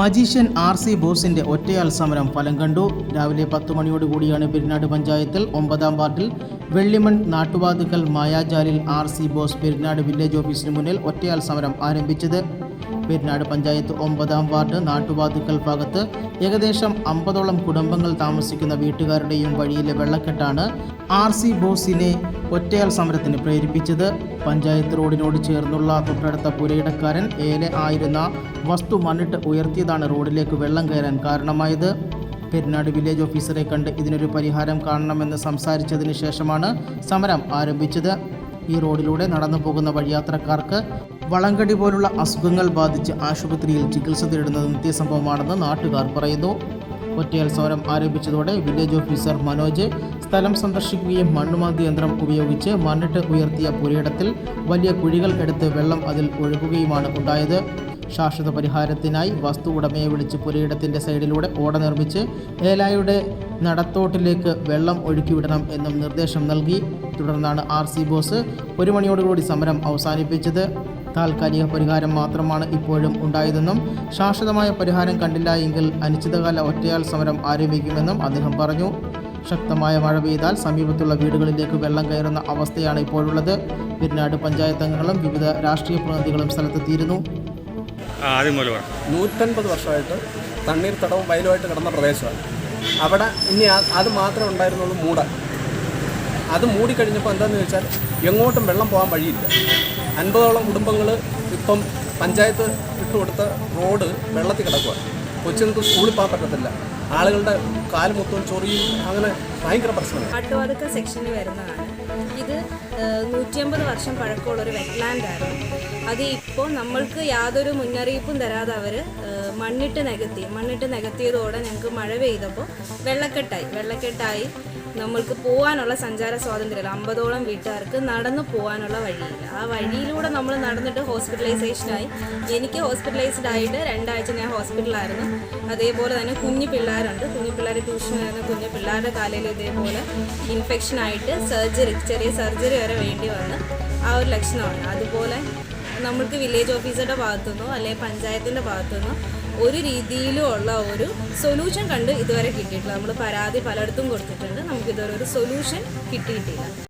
Magician ആർ.സി. ബോസിന്റെ ഒറ്റയാൾ സമരം ഫലം കണ്ടു. രാവിലെ 10 മണിയോടുകൂടിയാണ് പെരിനാട് പഞ്ചായത്തിൽ 9-ാം വാർഡിൽ വെള്ളിമൺ നാട്ടുവാതുക്കൽ മായാജാലിൽ ആർ.സി. ബോസ് പെരിനാട് വില്ലേജ് ഓഫീസിന് മുന്നിൽ ഒറ്റയാൾ സമരം ആരംഭിച്ചത്. പെരിനാട് പഞ്ചായത്ത് 9-ാം വാർഡ് നാട്ടുവാതുക്കൽ ഭാഗത്ത് ഏകദേശം 50ഓളം കുടുംബങ്ങൾ താമസിക്കുന്ന വീട്ടുകാരുടെയും വഴിയിലെ വെള്ളക്കെട്ടാണ് ആർ.സി. ബോസിനെ ഒറ്റയാൾ സമരത്തിന് പ്രേരിപ്പിച്ചത്. പഞ്ചായത്ത് റോഡിനോട് ചേർന്നുള്ള തൊട്ടടുത്ത പുരയിടക്കാരൻ ആയിരുന്ന വസ്തു മണ്ണിട്ട് ഉയർത്തിയതാണ് റോഡിലേക്ക് വെള്ളം കയറാൻ കാരണമായത്. പെരിനാട് വില്ലേജ് ഓഫീസറെ കണ്ട് ഇതിനൊരു പരിഹാരം കാണണമെന്ന് സംസാരിച്ചതിന് ശേഷമാണ് സമരം ആരംഭിച്ചത്. ഈ റോഡിലൂടെ നടന്നു പോകുന്ന വഴിയാത്രക്കാർക്ക് വളങ്കടി പോലുള്ള അസുഖങ്ങൾ ബാധിച്ച് ആശുപത്രിയിൽ ചികിത്സ തേടുന്നത് നിത്യസംഭവമാണെന്ന് നാട്ടുകാർ പറയുന്നു. ഒറ്റയാൾ സമരം ആരംഭിച്ചതോടെ വില്ലേജ് ഓഫീസർ മനോജ് സ്ഥലം സന്ദർശിക്കുകയും മണ്ണുമാന്തി യന്ത്രം ഉപയോഗിച്ച് മണ്ണിട്ട് ഉയർത്തിയ പുരയിടത്തിൽ വലിയ കുഴികൾ എടുത്ത് വെള്ളം അതിൽ ഒഴുകുകയുമാണ് ഉണ്ടായത്. ശാശ്വത പരിഹാരത്തിനായി വസ്തു ഉടമയെ വിളിച്ച് പുരയിടത്തിൻ്റെ സൈഡിലൂടെ ഓട നിർമ്മിച്ച് ഏലായുടെ നടത്തോട്ടിലേക്ക് വെള്ളം ഒഴുക്കിവിടണം എന്നും നിർദ്ദേശം നൽകി. തുടർന്നാണ് ആർ.സി. ബോസ് 1 മണിയോടുകൂടി സമരം അവസാനിപ്പിച്ചത്. താൽക്കാലിക പരിഹാരം മാത്രമാണ് ഇപ്പോഴും ഉണ്ടായതെന്നും ശാശ്വതമായ പരിഹാരം കണ്ടില്ല എങ്കിൽ അനിശ്ചിതകാല ഒറ്റയാൾ സമരം ആരംഭിക്കുമെന്നും അദ്ദേഹം പറഞ്ഞു. ശക്തമായ മഴ പെയ്താൽ സമീപത്തുള്ള വീടുകളിലേക്ക് വെള്ളം കയറുന്ന അവസ്ഥയാണ് ഇപ്പോഴുള്ളത്. പെരിനാട് പഞ്ചായത്ത് അംഗങ്ങളും വിവിധ രാഷ്ട്രീയ പ്രതിനിധികളും സ്ഥലത്തെത്തിയിരുന്നു. 150 വർഷമായിട്ട് തണ്ണീർത്തടവും വയലുമായിട്ട് കിടന്ന പ്രദേശമാണ്. അവിടെ ഇനി അത് മാത്രമേ ഉണ്ടായിരുന്നുള്ളൂ മൂടാൻ. അത് മൂടിക്കഴിഞ്ഞപ്പോൾ എന്താണെന്ന് വെച്ചാൽ എങ്ങോട്ടും വെള്ളം പോകാൻ വഴിയില്ല. 50ഓളം കുടുംബങ്ങൾ ഇപ്പം പഞ്ചായത്ത് ഇട്ടുകൊടുത്ത റോഡ് വെള്ളത്തിൽ കിടക്കുക. കൊച്ചുങ്ങൾക്ക് സ്കൂളിൽ പോകാൻ പറ്റത്തില്ല. ആളുകളുടെ കാല് മൊത്തം ചൊറിയും. അങ്ങനെ ഭയങ്കര പ്രശ്നമാണ്. നാട്ടുവാതുക്കൽ സെക്ഷനിൽ വരുന്നതാണ്. ഇത് 150 വർഷം പഴക്കമുള്ളൊരു വെറ്റ്ലാൻഡായിരുന്നു. അത് ഇപ്പോൾ നമ്മൾക്ക് യാതൊരു മുന്നറിയിപ്പും തരാതെ അവർ മണ്ണിട്ട് നികത്തിയതോടെ ഞങ്ങൾക്ക് മഴ പെയ്തപ്പോൾ വെള്ളക്കെട്ടായി നമ്മൾക്ക് പോകാനുള്ള സഞ്ചാര സ്വാതന്ത്ര്യമില്ല. 50ഓളം വീട്ടുകാർക്ക് നടന്നു പോകാനുള്ള വഴിയില്ല. ആ വഴിയിലൂടെ നമ്മൾ നടന്നിട്ട് ഹോസ്പിറ്റലൈസേഷനായി. എനിക്ക് ഹോസ്പിറ്റലൈസ്ഡ് ആയിട്ട് 2 ആഴ്ച ഞാൻ ഹോസ്പിറ്റലായിരുന്നു. അതേപോലെ തന്നെ കുഞ്ഞു പിള്ളേരുണ്ട്. കുഞ്ഞു പിള്ളേർ ട്യൂഷൻ വരുന്ന കുഞ്ഞു പിള്ളേരുടെ കാലയിൽ ഇതേപോലെ ഇൻഫെക്ഷനായിട്ട് ചെറിയ സർജറി വരെ വേണ്ടി വന്ന് ആ ഒരു ലക്ഷണമാണ്. അതുപോലെ നമ്മൾക്ക് വില്ലേജ് ഓഫീസറുടെ ഭാഗത്തുനിന്നോ അല്ലെങ്കിൽ പഞ്ചായത്തിൻ്റെ ഭാഗത്തുനിന്നോ ഒരു രീതിയിലും ഉള്ള ഒരു സൊല്യൂഷൻ ഇതുവരെ കിട്ടിയിട്ടില്ല. നമ്മൾ പരാതി പലയിടത്തും കൊടുത്തിട്ടുണ്ട്. നമുക്കിതുവരെ ഒരു സൊല്യൂഷൻ കിട്ടിയിട്ടില്ല.